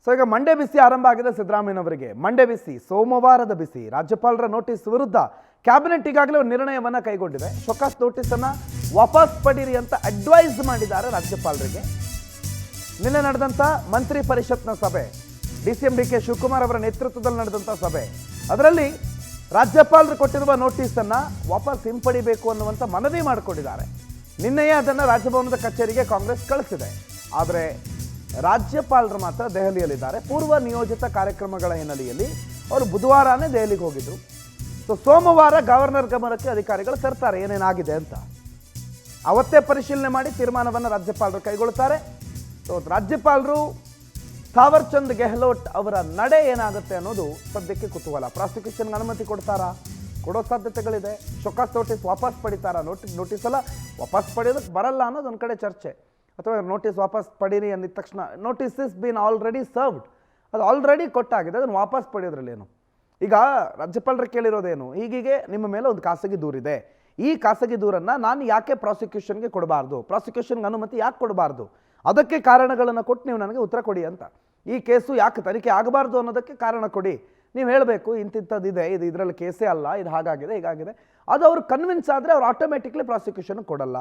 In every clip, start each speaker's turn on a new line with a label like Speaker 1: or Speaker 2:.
Speaker 1: So ಈಗ ಮಂಡ್ಯ ಬಿಸಿ ಆರಂಭ ಆಗಿದೆ ಸಿದ್ದರಾಮಯ್ಯನವರಿಗೆ. ಮಂಡ್ಯ ಬಿಸಿ, ಸೋಮವಾರದ ಬಿಸಿ. ರಾಜ್ಯಪಾಲರ ನೋಟಿಸ್ ವಿರುದ್ಧ ಕ್ಯಾಬಿನೆಟ್ ಈಗಾಗಲೇ ಒಂದು ನಿರ್ಣಯವನ್ನು ಕೈಗೊಂಡಿದೆ. ಶೋಕಾಸ್ ನೋಟಿಸ್ ಅನ್ನ ವಾಪಸ್ ಪಡೀರಿ ಅಂತ ಅಡ್ವೈಸ್ ಮಾಡಿದ್ದಾರೆ ರಾಜ್ಯಪಾಲರಿಗೆ. ನಿನ್ನೆ ನಡೆದಂತ ಮಂತ್ರಿ ಪರಿಷತ್ನ ಸಭೆ, DCM DK ಶಿವಕುಮಾರ್ ಅವರ ನೇತೃತ್ವದಲ್ಲಿ ನಡೆದಂತ ಸಭೆ, ಅದರಲ್ಲಿ ರಾಜ್ಯಪಾಲರು ಕೊಟ್ಟಿರುವ ನೋಟಿಸ್ ಅನ್ನ ವಾಪಸ್ ಹಿಂಪಡಿಬೇಕು ಅನ್ನುವಂತ ಮನವಿ ಮಾಡಿಕೊಂಡಿದ್ದಾರೆ. ನಿನ್ನೆಯೇ ಅದನ್ನ ರಾಜಭವನದ ಕಚೇರಿಗೆ ಕಾಂಗ್ರೆಸ್ ಕಳಿಸಿದೆ. ಆದರೆ ರಾಜ್ಯಪಾಲರು ಮಾತ್ರ ದೆಹಲಿಯಲ್ಲಿದ್ದಾರೆ. ಪೂರ್ವ ನಿಯೋಜಿತ ಕಾರ್ಯಕ್ರಮಗಳ ಹಿನ್ನೆಲೆಯಲ್ಲಿ ಅವರು ಬುಧವಾರನೇ ದೆಹಲಿಗೆ ಹೋಗಿದ್ರು. ಸೊ ಸೋಮವಾರ ಗವರ್ನರ್ ಗಮನಕ್ಕೆ ಅಧಿಕಾರಿಗಳು ತರ್ತಾರೆ ಏನೇನಾಗಿದೆ ಅಂತ. ಅವತ್ತೇ ಪರಿಶೀಲನೆ ಮಾಡಿ ತೀರ್ಮಾನವನ್ನು ರಾಜ್ಯಪಾಲರು ಕೈಗೊಳ್ಳುತ್ತಾರೆ. ಸೊ ರಾಜ್ಯಪಾಲರು ಥಾವರ್ ಚಂದ್ ಗೆಹ್ಲೋಟ್ ಅವರ ನಡೆ ಏನಾಗುತ್ತೆ ಅನ್ನೋದು ಸದ್ಯಕ್ಕೆ ಕುತೂಹಲ. ಪ್ರಾಸಿಕ್ಯೂಷನ್ಗೆ ಅನುಮತಿ ಕೊಡ್ತಾರಾ? ಕೊಡೋ ಸಾಧ್ಯತೆಗಳಿದೆ. ಶೋಕಾಸ್ ನೋಟಿಸ್ ವಾಪಸ್ ಪಡಿತಾರಾ? ನೋಟಿಸ್ ಎಲ್ಲ ವಾಪಸ್ ಪಡೆಯೋದಕ್ಕೆ ಬರಲ್ಲ ಅನ್ನೋದು ಒಂದು ಕಡೆ ಚರ್ಚೆ. ಅಥವಾ ನೋಟಿಸ್ ವಾಪಸ್ ಪಡೀರಿ ಅಂದಿದ ತಕ್ಷಣ notice is been already served, ಅದು ಆಲ್ರೆಡಿ ಕೊಟ್ಟಾಗಿದೆ, ಅದನ್ನು ವಾಪಸ್ ಪಡೆಯೋದ್ರಲ್ಲೇನು. ಈಗ ರಾಜ್ಯಪಾಲರು ಕೇಳಿರೋದೇನು, ಹೀಗೀಗೆ ನಿಮ್ಮ ಮೇಲೆ ಒಂದು ಖಾಸಗಿ ದೂರಿದೆ, ಈ ಖಾಸಗಿ ದೂರನ್ನು ನಾನು ಯಾಕೆ ಪ್ರಾಸಿಕ್ಯೂಷನ್ಗೆ ಕೊಡಬಾರ್ದು, ಪ್ರಾಸಿಕ್ಯೂಷನ್ಗೆ ಅನುಮತಿ ಯಾಕೆ ಕೊಡಬಾರ್ದು, ಅದಕ್ಕೆ ಕಾರಣಗಳನ್ನು ಕೊಟ್ಟು ನೀವು ನನಗೆ ಉತ್ತರ ಕೊಡಿ ಅಂತ. ಈ ಕೇಸು ಯಾಕೆ ತನಿಖೆ ಆಗಬಾರ್ದು ಅನ್ನೋದಕ್ಕೆ ಕಾರಣ ಕೊಡಿ, ನೀವು ಹೇಳಬೇಕು ಇಂತಿಂಥದ್ದಿದೆ, ಇದು ಇದರಲ್ಲಿ ಕೇಸೇ ಅಲ್ಲ, ಇದು ಹಾಗಾಗಿದೆ ಹೀಗಾಗಿದೆ. ಅದು ಅವ್ರು ಕನ್ವಿನ್ಸ್ ಆದರೆ ಅವ್ರು ಆಟೋಮೆಟಿಕ್ಲಿ ಪ್ರಾಸಿಕ್ಯೂಷನ್ ಕೊಡಲ್ಲ.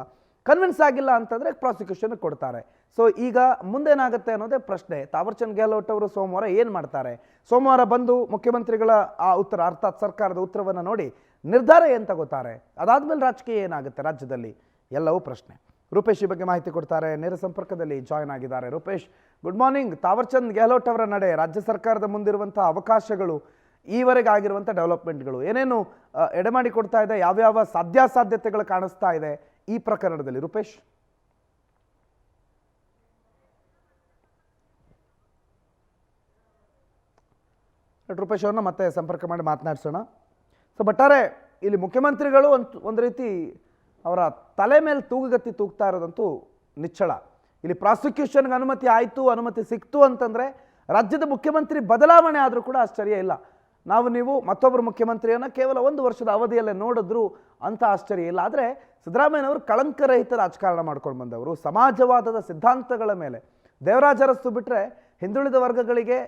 Speaker 1: ಕನ್ವಿನ್ಸ್ ಆಗಿಲ್ಲ ಅಂತಂದರೆ ಪ್ರಾಸಿಕ್ಯೂಷನ್ ಕೊಡ್ತಾರೆ. ಸೊ ಈಗ ಮುಂದೇನಾಗುತ್ತೆ ಅನ್ನೋದೇ ಪ್ರಶ್ನೆ. ಥಾವರ್ ಚಂದ್ ಗೆಹ್ಲೋಟ್ ಅವರು ಸೋಮವಾರ ಏನು ಮಾಡ್ತಾರೆ? ಸೋಮವಾರ ಬಂದು ಮುಖ್ಯಮಂತ್ರಿಗಳ ಆ ಉತ್ತರ, ಅರ್ಥಾತ್ ಸರ್ಕಾರದ ಉತ್ತರವನ್ನು ನೋಡಿ ನಿರ್ಧಾರ ಏನು ತಗೋತಾರೆ? ಅದಾದ್ಮೇಲೆ ರಾಜಕೀಯ ಏನಾಗುತ್ತೆ ರಾಜ್ಯದಲ್ಲಿ, ಎಲ್ಲವೂ ಪ್ರಶ್ನೆ. ರೂಪೇಶ್ ಈ ಬಗ್ಗೆ ಮಾಹಿತಿ ಕೊಡ್ತಾರೆ, ನೇರ ಸಂಪರ್ಕದಲ್ಲಿ ಜಾಯ್ನ್ ಆಗಿದ್ದಾರೆ. Rupesh, good morning. ಥಾವರ್ ಚಂದ್ ಗೆಹ್ಲೋಟ್ ಅವರ ನಡೆ, ರಾಜ್ಯ ಸರ್ಕಾರದ ಮುಂದಿರುವಂಥ ಅವಕಾಶಗಳು, ಈವರೆಗೆ ಆಗಿರುವಂಥ ಡೆವಲಪ್ಮೆಂಟ್ಗಳು ಏನೇನು ಎಡೆಮಾಡಿ ಕೊಡ್ತಾ ಇದೆ, ಯಾವ್ಯಾವ ಸಾಧ್ಯಾಸಾಧ್ಯತೆಗಳು ಕಾಣಿಸ್ತಾ ಇದೆ ಈ ಪ್ರಕರಣದಲ್ಲಿ? ರೂಪೇಶ್, ರೂಪೇಶ್ ಅವ್ರನ್ನ ಮತ್ತೆ ಸಂಪರ್ಕ ಮಾಡಿ ಮಾತನಾಡಿಸೋಣ. ಸೊ ಬಟ್ಟಾರೆ ಇಲ್ಲಿ ಮುಖ್ಯಮಂತ್ರಿಗಳು ಒಂದು ರೀತಿ ಅವರ ತಲೆ ಮೇಲೆ ತೂಗುಗತ್ತಿ ತೂಗ್ತಾ ಇರೋದಂತೂ ನಿಚ್ಚಳ. ಇಲ್ಲಿ ಪ್ರಾಸಿಕ್ಯೂಷನ್ಗೆ ಅನುಮತಿ ಆಯಿತು, ಅನುಮತಿ ಸಿಕ್ತು ಅಂತಂದರೆ ರಾಜ್ಯದ ಮುಖ್ಯಮಂತ್ರಿ ಬದಲಾವಣೆ ಆದರೂ ಕೂಡ ಆಶ್ಚರ್ಯ ಇಲ್ಲ. ನೀವು ಮತ್ತೊಬ್ಬರು ಮುಖ್ಯಮಂತ್ರಿಯನ್ನು ಕೇವಲ 1 ವರ್ಷದ ಅವಧಿಯಲ್ಲೇ ನೋಡಿದ್ರು ಅಂತ ಆಶ್ಚರ್ಯ ಇಲ್ಲ. ಆದರೆ ಸಿದ್ದರಾಮಯ್ಯನವರು ಕಳಂಕರಹಿತ ರಾಜಕಾರಣ ಮಾಡ್ಕೊಂಡು ಬಂದವರು. ಸಮಾಜವಾದದ ಸಿದ್ಧಾಂತಗಳ ಮೇಲೆ, ದೇವರಾಜ ಅರಸು ಬಿಟ್ಟರೆ ಹಿಂದುಳಿದ ವರ್ಗಗಳಿಗೆ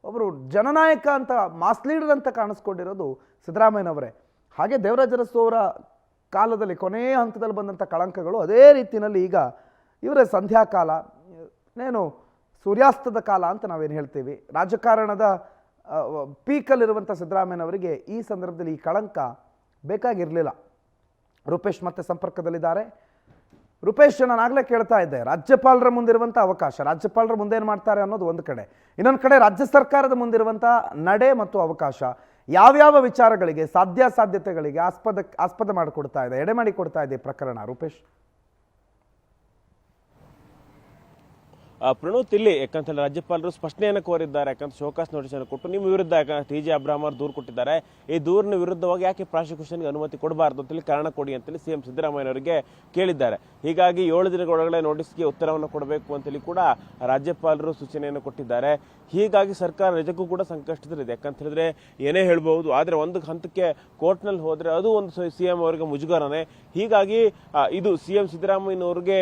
Speaker 1: ಒಬ್ಬರು ಜನನಾಯಕ ಅಂತ, ಮಾಸ್ ಲೀಡರ್ ಅಂತ ಕಾಣಿಸ್ಕೊಂಡಿರೋದು ಸಿದ್ದರಾಮಯ್ಯನವರೇ. ಹಾಗೆ ದೇವರಾಜ ಅರಸು ಅವರ ಕಾಲದಲ್ಲಿ ಕೊನೆಯ ಹಂತದಲ್ಲಿ ಬಂದಂಥ ಕಳಂಕಗಳು ಅದೇ ರೀತಿಯಲ್ಲಿ ಈಗ ಇವರ ಸಂಧ್ಯಾಕಾಲ, ಏನು ಸೂರ್ಯಾಸ್ತದ ಕಾಲ ಅಂತ ನಾವೇನು ಹೇಳ್ತೀವಿ, ರಾಜಕಾರಣದ ಪೀಕಲ್ಲಿರುವಂಥ ಸಿದ್ದರಾಮಯ್ಯನವರಿಗೆ ಈ ಸಂದರ್ಭದಲ್ಲಿ ಈ ಕಳಂಕ ಬೇಕಾಗಿರಲಿಲ್ಲ. ರೂಪೇಶ್ ಮತ್ತೆ ಸಂಪರ್ಕದಲ್ಲಿದ್ದಾರೆ. ರೂಪೇಶ್, ನಾನು ಆಗಲೇ ಕೇಳ್ತಾ ಇದ್ದೆ, ರಾಜ್ಯಪಾಲರ ಮುಂದಿರುವಂಥ ಅವಕಾಶ, ರಾಜ್ಯಪಾಲರ ಮುಂದೆ ಏನು ಮಾಡ್ತಾರೆ ಅನ್ನೋದು ಒಂದು ಕಡೆ, ಇನ್ನೊಂದು ಕಡೆ ರಾಜ್ಯ ಸರ್ಕಾರದ ಮುಂದಿರುವಂಥ ನಡೆ ಮತ್ತು ಅವಕಾಶ, ಯಾವ್ಯಾವ ವಿಚಾರಗಳಿಗೆ, ಸಾಧ್ಯತೆಗಳಿಗೆ ಆಸ್ಪದ ಮಾಡಿಕೊಡ್ತಾ ಇದೆ, ಎಡೆ ಮಾಡಿ ಕೊಡ್ತಾ ಇದೆ ಪ್ರಕರಣ? ರೂಪೇಶ್,
Speaker 2: ಪ್ರಣೋತ್, ಇಲ್ಲಿ ಯಾಕಂತೇಳಿ ರಾಜ್ಯಪಾಲರು ಸ್ಪಷ್ಟನೆಯನ್ನು ಕೋರಿದ್ದಾರೆ. ಯಾಕಂತ ಶೋಕಾಸ್ ನೋಟಿಸ್ ಅನ್ನು ಕೊಟ್ಟು ನಿಮ್ಮ ವಿರುದ್ಧ TJ ಅಬ್ರಾಹಂ ಅವರು ದೂರು ಕೊಟ್ಟಿದ್ದಾರೆ, ಈ ದೂರಿನ ವಿರುದ್ಧವಾಗಿ ಯಾಕೆ ಪ್ರಾಸಿಕ್ಯೂಷನ್ಗೆ ಅನುಮತಿ ಕೊಡಬಾರ್ದು ಅಂತೇಳಿ ಕಾರಣ ಕೊಡಿ ಅಂತೇಳಿ CM ಸಿದ್ದರಾಮಯ್ಯನವರಿಗೆ ಕೇಳಿದ್ದಾರೆ. ಹೀಗಾಗಿ 7 ದಿನಗಳೊಳಗಡೆ ನೋಟಿಸ್ಗೆ ಉತ್ತರವನ್ನು ಕೊಡಬೇಕು ಅಂತೇಳಿ ಕೂಡ ರಾಜ್ಯಪಾಲರು ಸೂಚನೆಯನ್ನು ಕೊಟ್ಟಿದ್ದಾರೆ. ಹೀಗಾಗಿ ಸರ್ಕಾರ ನಿಜಕ್ಕೂ ಕೂಡ ಸಂಕಷ್ಟದಲ್ಲಿದೆ. ಯಾಕಂತ ಹೇಳಿದ್ರೆ ಏನೇ ಹೇಳ್ಬಹುದು, ಆದರೆ ಒಂದು ಹಂತಕ್ಕೆ ಕೋರ್ಟ್ನಲ್ಲಿ ಹೋದ್ರೆ ಅದು ಒಂದು CM ಅವರಿಗೆ ಮುಜುಗರನೇ. ಹೀಗಾಗಿ ಇದು CM ಸಿದ್ದರಾಮಯ್ಯನವರಿಗೆ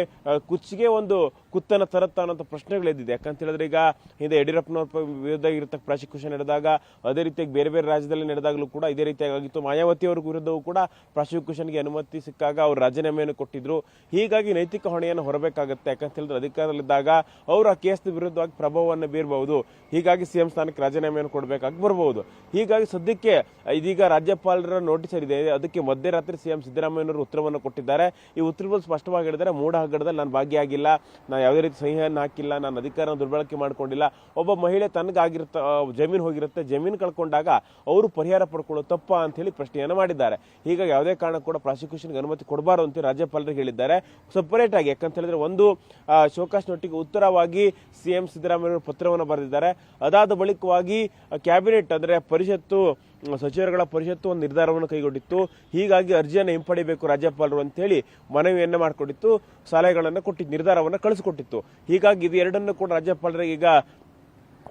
Speaker 2: ಕುಚ್ಚಿಗೆ ಒಂದು ಕುತ್ತನ ತರತ್ತ ಅನ್ನೋ ಪ್ರಶ್ನೆಗಳಿದ್ದಿದೆ. ಯಾಕಂತ ಹೇಳಿದ್ರೆ ಈಗ ಹಿಂದೆ ಯಡಿಯೂರಪ್ಪನವ್ರ ವಿರುದ್ಧ ಇರತಕ್ಕ ಪ್ರಾಸಿಕ್ಯೂಷನ್ ನಡೆದಾಗ, ಅದೇ ರೀತಿಯಾಗಿ ಬೇರೆ ಬೇರೆ ರಾಜ್ಯದಲ್ಲಿ ನಡೆದಾಗಲೂ ಕೂಡ ಇದೇ ರೀತಿಯಾಗಿತ್ತು. ಮಾಯಾವತಿ ಅವ್ರ ವಿರುದ್ಧವೂ ಕೂಡ ಪ್ರಾಸಿಕ್ಯೂಷನ್ಗೆ ಅನುಮತಿ ಸಿಕ್ಕಾಗ ಅವರು ರಾಜೀನಾಮೆಯನ್ನು ಕೊಟ್ಟಿದ್ರು. ಹೀಗಾಗಿ ನೈತಿಕ ಹೊಣೆಯನ್ನು ಹೊರಬೇಕಾಗುತ್ತೆ. ಯಾಕಂತ ಹೇಳಿದ್ರೆ ಅಧಿಕಾರದಲ್ಲಿದ್ದಾಗ ಅವರು ಆ ಕೇಸ್ನ ವಿರುದ್ಧವಾಗಿ ಪ್ರಭಾವವನ್ನು ಬೀರಬಹುದು. ಹೀಗಾಗಿ CM ಸ್ಥಾನಕ್ಕೆ ರಾಜೀನಾಮೆಯನ್ನು ಕೊಡಬೇಕಾಗಿ ಬರಬಹುದು. ಹೀಗಾಗಿ ಸದ್ಯಕ್ಕೆ ಇದೀಗ ರಾಜ್ಯಪಾಲರ ನೋಟಿಸ್ ಇದೆ, ಅದಕ್ಕೆ ಮಧ್ಯರಾತ್ರಿ CM ಸಿದ್ದರಾಮಯ್ಯನವರು ಉತ್ತರವನ್ನು ಕೊಟ್ಟಿದ್ದಾರೆ. ಈ ಉತ್ತರದಲ್ಲಿ ಸ್ಪಷ್ಟವಾಗಿ ಹೇಳಿದ್ದಾರೆ, ಮೂಢ ಹಗರಣದಲ್ಲಿ ನಾನು ಭಾಗಿಯಾಗಿಲ್ಲ, ನಾನು ಯಾವುದೇ ರೀತಿ ಸಹಿಯನ್ನು ಹಾಕಿಲ್ಲ, ನಾನು ಅಧಿಕಾರನ ದುರ್ಬಳಕೆ ಮಾಡ್ಕೊಂಡಿಲ್ಲ. ಒಬ್ಬ ಮಹಿಳೆ ತನಗಾಗಿರುತ್ತೆ, ಜಮೀನು ಹೋಗಿರುತ್ತೆ, ಜಮೀನು ಕಳ್ಕೊಂಡಾಗ ಅವರು ಪರಿಹಾರ ಪಡ್ಕೊಳ್ಳೋದು ತಪ್ಪ ಅಂತ ಹೇಳಿ ಪ್ರಶ್ನೆಯನ್ನು ಮಾಡಿದ್ದಾರೆ. ಹೀಗಾಗಿ ಯಾವುದೇ ಕಾರಣ ಕೂಡ ಪ್ರಾಸಿಕ್ಯೂಷನ್ಗೆ ಅನುಮತಿ ಕೊಡಬಾರದು ಅಂತ ರಾಜ್ಯಪಾಲರಿಗೆ ಹೇಳಿದ್ದಾರೆ ಸಪರೇಟ್ ಆಗಿ. ಯಾಕಂತ ಹೇಳಿದ್ರೆ ಒಂದು ಶೋಕಾಸ್ ನೋಟಿಗೆ ಉತ್ತರವಾಗಿ CM ಸಿದ್ದರಾಮಯ್ಯ ಪತ್ರವನ್ನು ಬರೆದಿದ್ದಾರೆ. ಅದಾದ ಬಳಿಕವಾಗಿ ಕ್ಯಾಬಿನೆಟ್ ಅಂದ್ರೆ ಪರಿಷತ್ತು, ಸಚಿವರುಗಳ ಪರಿಷತ್ತು ಒಂದು ನಿರ್ಧಾರವನ್ನು ಕೈಗೊಂಡಿತ್ತು. ಹೀಗಾಗಿ ಅರ್ಜಿಯನ್ನು ಹಿಂಪಡಿಬೇಕು ರಾಜ್ಯಪಾಲರು ಅಂತ ಹೇಳಿ ಮನವಿಯನ್ನು ಮಾಡಿಕೊಂಡಿತ್ತು, ಸಲಹೆಗಳನ್ನು ಕೊಟ್ಟಿತ್ತು, ನಿರ್ಧಾರವನ್ನು ಕಳಿಸಿಕೊಟ್ಟಿತ್ತು. ಹೀಗಾಗಿ ಇದು ಎರಡನ್ನು ಕೂಡ ರಾಜ್ಯಪಾಲರಿಗೆ ಈಗ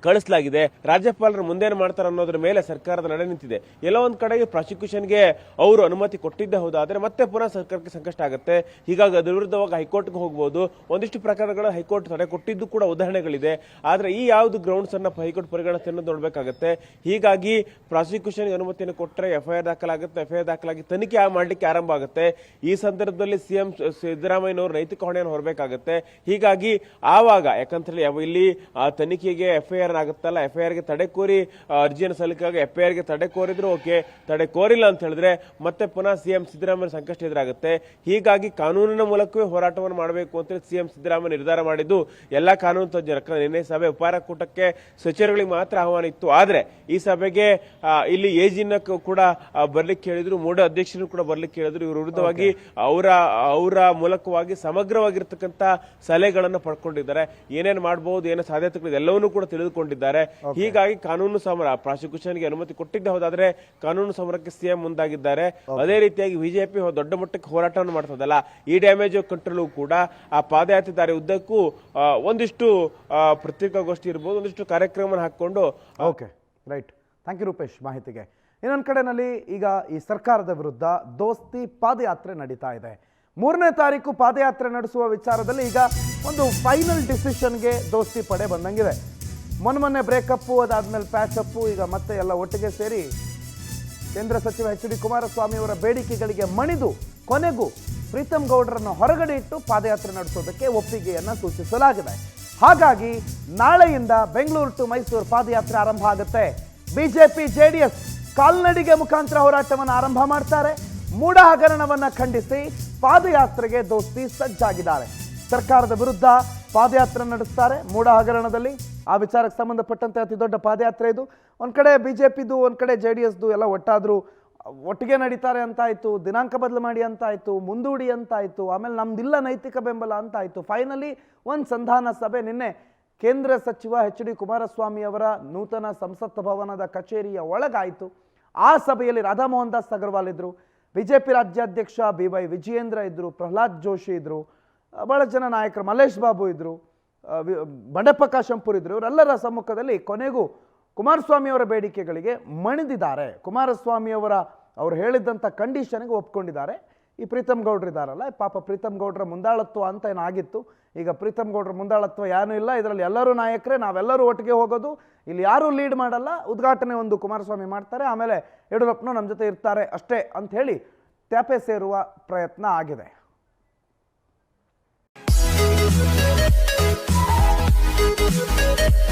Speaker 2: ಕಳಿಸಲಾಗಿದೆ. ರಾಜ್ಯಪಾಲರು ಮುಂದೇನು ಮಾಡ್ತಾರೆ ಅನ್ನೋದ್ರ ಮೇಲೆ ಸರ್ಕಾರದ ನಡೆ ನಿಂತಿದೆ. ಎಲ್ಲೋ ಒಂದ್ ಕಡೆಗೆ ಪ್ರಾಸಿಕ್ಯೂಷನ್ಗೆ ಅವರು ಅನುಮತಿ ಕೊಟ್ಟಿದ್ದೇ ಹೌದಾದ್ರೆ ಮತ್ತೆ ಪುನಃ ಸರ್ಕಾರಕ್ಕೆ ಸಂಕಷ್ಟ ಆಗುತ್ತೆ. ಹೀಗಾಗಿ ಅದ್ರ ವಿರುದ್ಧವಾಗಿ ಹೈಕೋರ್ಟ್ಗೆ ಹೋಗಬಹುದು. ಒಂದಿಷ್ಟು ಪ್ರಕರಣಗಳು ಹೈಕೋರ್ಟ್ ತಡೆ ಕೊಟ್ಟಿದ್ದು ಕೂಡ ಉದಾಹರಣೆಗಳಿದೆ. ಆದ್ರೆ ಈ ಯಾವ್ದು ಗ್ರೌಂಡ್ಸ್ ಅನ್ನ ಹೈಕೋರ್ಟ್ ಪರಿಗಣಿಸಿ ನೋಡ್ಬೇಕಾಗತ್ತೆ. ಹೀಗಾಗಿ ಪ್ರಾಸಿಕ್ಯೂಷನ್ಗೆ ಅನುಮತಿಯನ್ನು ಕೊಟ್ಟರೆ ಎಫ್ಐಆರ್ ದಾಖಲಾಗುತ್ತೆ. ಎಫ್ಐಆರ್ ದಾಖಲಾಗಿ ತನಿಖೆ ಮಾಡಲಿಕ್ಕೆ ಆರಂಭ ಆಗುತ್ತೆ. ಈ ಸಂದರ್ಭದಲ್ಲಿ ಸಿಎಂ ಸಿದ್ದರಾಮಯ್ಯನವರು ನೈತಿಕ ಹೊಣೆಯನ್ನು ಹೊರಬೇಕಾಗುತ್ತೆ. ಹೀಗಾಗಿ ಆವಾಗ ಯಾಕಂತ ಇಲ್ಲಿ ತನಿಖೆಗೆ ಎಫ್ಐಆರ್ ಆಗುತ್ತಲ್ಲ, ಎಫ್ಐಆರ್ಗೆ ತಡೆ ಕೋರಿ ಅರ್ಜಿಯನ್ನು ಸಲ್ಲಿಕೆಯಾಗ ಎಫ್ಐಆರ್ಗೆ ತಡೆ ಕೋರಿದ್ರು ಓಕೆ, ತಡೆ ಕೋರಿಲ್ಲ ಅಂತ ಹೇಳಿದ್ರೆ ಮತ್ತೆ ಪುನಃ ಸಿಎಂ ಸಿದ್ದರಾಮಯ್ಯ ಸಂಕಷ್ಟ ಎದುರಾಗುತ್ತೆ. ಹೀಗಾಗಿ ಕಾನೂನಿನ ಮೂಲಕವೇ ಹೋರಾಟವನ್ನು ಮಾಡಬೇಕು ಅಂತ ಸಿಎಂ ಸಿದ್ದರಾಮಯ್ಯ ನಿರ್ಧಾರ ಮಾಡಿದ್ದು ಎಲ್ಲಾ ಕಾನೂನು ತಜ್ಞರ ನಿನ್ನೆ ಸಭೆ ಉಪಹಾರ ಕೂಟಕ್ಕೆ ಸಚಿವರುಗಳಿಗೆ ಮಾತ್ರ ಆಹ್ವಾನ ಇತ್ತು. ಆದ್ರೆ ಈ ಸಭೆಗೆ ಇಲ್ಲಿ ಎಜಿನ ಕೂಡ ಬರ್ಲಿಕ್ಕೆ ಹೇಳಿದ್ರು, ಮೂಡ ಅಧ್ಯಕ್ಷರು ಕೂಡ ಬರ್ಲಿಕ್ಕೆ ಹೇಳಿದ್ರು. ಇವ್ರ ವಿರುದ್ಧವಾಗಿ ಅವರ ಮೂಲಕವಾಗಿ ಸಮಗ್ರವಾಗಿರ್ತಕ್ಕಂಥ ಸಲಹೆಗಳನ್ನು ಪಡ್ಕೊಂಡಿದ್ದಾರೆ. ಏನೇನು ಮಾಡಬಹುದು, ಏನೋ ಸಾಧ್ಯತೆಗಳಿದೆ ಎಲ್ಲವನ್ನೂ ಕೂಡ ತಿಳಿದುಕೊಂಡಿದ್ದಾರೆ. ಹೀಗಾಗಿ ಕಾನೂನು ಸಮರ ಪ್ರಾಸಿಕ್ಯೂಷನ್ಗೆ ಅನುಮತಿ ಕೊಟ್ಟಿದ್ದೆ ಹೋದಾದ್ರೆ ಕಾನೂನು ಸಮರಕ್ಕೆ ಸಿಎಂ ಮುಂದಾಗಿದ್ದಾರೆ. ಅದೇ ರೀತಿಯಾಗಿ ಬಿಜೆಪಿ ದೊಡ್ಡ ಮಟ್ಟಕ್ಕೆ ಹೋರಾಟವನ್ನು ಮಾಡ್ತದಲ್ಲ, ಈ ಡ್ಯಾಮೇಜ್ ಕಂಟ್ರೋಲ್ ಕೂಡ ಆ ಪಾದಯಾತ್ರೆ ದಾರಿ ಉದ್ದಕ್ಕೂ ಒಂದಿಷ್ಟು ಪತ್ರಿಕಾಗೋಷ್ಠಿ ಇರ್ಬೋದು, ಒಂದಿಷ್ಟು ಕಾರ್ಯಕ್ರಮ ಹಾಕೊಂಡು.
Speaker 1: Okay, right. Thank you Rupesh ಮಾಹಿತಿಗೆ. ಇನ್ನೊಂದು ಕಡೆನಲ್ಲಿ ಈಗ ಈ ಸರ್ಕಾರದ ವಿರುದ್ಧ ದೋಸ್ತಿ ಪಾದಯಾತ್ರೆ ನಡೀತಾ ಇದೆ. 3ನೇ ತಾರೀಕು ಪಾದಯಾತ್ರೆ ನಡೆಸುವ ವಿಚಾರದಲ್ಲಿ ಈಗ ಒಂದು ಫೈನಲ್ ಡಿಸಿಷನ್ಗೆ ದೋಸ್ತಿ ಪಡೆ ಬಂದಂಗಿದೆ. ಮೊನ್ನೆ ಬ್ರೇಕಪ್ಪು, ಅದಾದ್ಮೇಲೆ ಪ್ಯಾಚಪ್ಪು, ಈಗ ಮತ್ತೆ ಎಲ್ಲ ಒಟ್ಟಿಗೆ ಸೇರಿ ಕೇಂದ್ರ ಸಚಿವ ಎಚ್ ಡಿ ಕುಮಾರಸ್ವಾಮಿ ಅವರ ಬೇಡಿಕೆಗಳಿಗೆ ಮಣಿದು ಕೊನೆಗೂ ಪ್ರೀತಂ ಗೌಡರನ್ನು ಹೊರಗಡೆ ಇಟ್ಟು ಪಾದಯಾತ್ರೆ ನಡೆಸೋದಕ್ಕೆ ಒಪ್ಪಿಗೆಯನ್ನು ಸೂಚಿಸಲಾಗಿದೆ. ಹಾಗಾಗಿ ನಾಳೆಯಿಂದ ಬೆಂಗಳೂರು ಟು ಮೈಸೂರು ಪಾದಯಾತ್ರೆ ಆರಂಭ ಆಗುತ್ತೆ. ಬಿಜೆಪಿ ಜೆಡಿಎಸ್ ಕಾಲ್ನಡಿಗೆ ಮುಖಾಂತರ ಹೋರಾಟವನ್ನು ಆರಂಭ ಮಾಡ್ತಾರೆ. ಮೂಢ ಹಗರಣವನ್ನ ಖಂಡಿಸಿ ಪಾದಯಾತ್ರೆಗೆ ದೋಸ್ತಿ ಸಜ್ಜಾಗಿದ್ದಾರೆ. ಸರ್ಕಾರದ ವಿರುದ್ಧ ಪಾದಯಾತ್ರೆ ನಡೆಸ್ತಾರೆ. ಮೂಢ ಹಗರಣದಲ್ಲಿ ಆ ವಿಚಾರಕ್ಕೆ ಸಂಬಂಧಪಟ್ಟಂತೆ ಅತಿ ದೊಡ್ಡ ಪಾದಯಾತ್ರೆ ಇದು. ಒಂದ್ ಕಡೆ ಬಿಜೆಪಿದು, ಒಂದ್ ಕಡೆ ಜೆಡಿಎಸ್ದು ಎಲ್ಲ ಒಟ್ಟಾದ್ರೂ ಒಟ್ಟಿಗೆ ನಡೀತಾರೆ ಅಂತ ಆಯ್ತು, ದಿನಾಂಕ ಬದಲು ಮಾಡಿ ಅಂತ ಆಯ್ತು, ಮುಂದೂಡಿ ಅಂತ ಆಯ್ತು, ಆಮೇಲೆ ನಮ್ದಿಲ್ಲ ನೈತಿಕ ಬೆಂಬಲ ಅಂತ ಆಯ್ತು. ಫೈನಲಿ ಒಂದು ಸಂಧಾನ ಸಭೆ ನಿನ್ನೆ ಕೇಂದ್ರ ಸಚಿವ ಎಚ್ ಡಿ ಕುಮಾರಸ್ವಾಮಿ ಅವರ ನೂತನ ಸಂಸತ್ ಭವನದ ಕಚೇರಿಯ ಒಳಗಾಯಿತು. ಆ ಸಭೆಯಲ್ಲಿ ರಾಧಾ ಮೋಹನ್ ದಾಸ್ ಅಗರ್ವಾಲ್ ಇದ್ರು, ಬಿಜೆಪಿ ರಾಜ್ಯಾಧ್ಯಕ್ಷ BY ವಿಜಯೇಂದ್ರ ಇದ್ರು, ಪ್ರಹ್ಲಾದ್ ಜೋಶಿ ಇದ್ರು, ಬಹಳ ಜನ ನಾಯಕರು, ಮಲ್ಲೇಶ್ ಬಾಬು ಇದ್ರು, ಬಂಡೆಪ್ಪ ಕಾಶಂಪುರ್ ಇದ್ರು. ಇವರೆಲ್ಲರ ಸಮ್ಮುಖದಲ್ಲಿ ಕೊನೆಗೂ ಕುಮಾರಸ್ವಾಮಿ ಅವರ ಬೇಡಿಕೆಗಳಿಗೆ ಮಣಿದಿದ್ದಾರೆ. ಕುಮಾರಸ್ವಾಮಿ ಅವರು ಹೇಳಿದ್ದಂಥ ಕಂಡೀಷನ್ಗೆ ಒಪ್ಕೊಂಡಿದ್ದಾರೆ. ಈ ಪ್ರೀತಂ ಗೌಡ್ರು ಇದ್ದಾರಲ್ಲ, ಪಾಪ ಪ್ರೀತಂ ಗೌಡ್ರ ಮುಂದಾಳತ್ವ ಅಂತ ಏನಾಗಿತ್ತು, ಈಗ ಪ್ರೀತಂ ಗೌಡ್ರ ಮುಂದಾಳತ್ವ ಏನೂ ಇಲ್ಲ. ಇದರಲ್ಲಿ ಎಲ್ಲರೂ ನಾಯಕರೇ, ನಾವೆಲ್ಲರೂ ಒಟ್ಟಿಗೆ ಹೋಗೋದು, ಇಲ್ಲಿ ಯಾರೂ ಲೀಡ್ ಮಾಡಲ್ಲ, ಉದ್ಘಾಟನೆ ಒಂದು ಕುಮಾರಸ್ವಾಮಿ ಮಾಡ್ತಾರೆ, ಆಮೇಲೆ ಯಡಿಯೂರಪ್ಪನೂ ನಮ್ಮ ಜೊತೆ ಇರ್ತಾರೆ ಅಷ್ಟೇ ಅಂತ ಹೇಳಿ ತ್ಯಾಪೆ ಸೇರುವ ಪ್ರಯತ್ನ ಆಗಿದೆ.
Speaker 3: We'll be right back.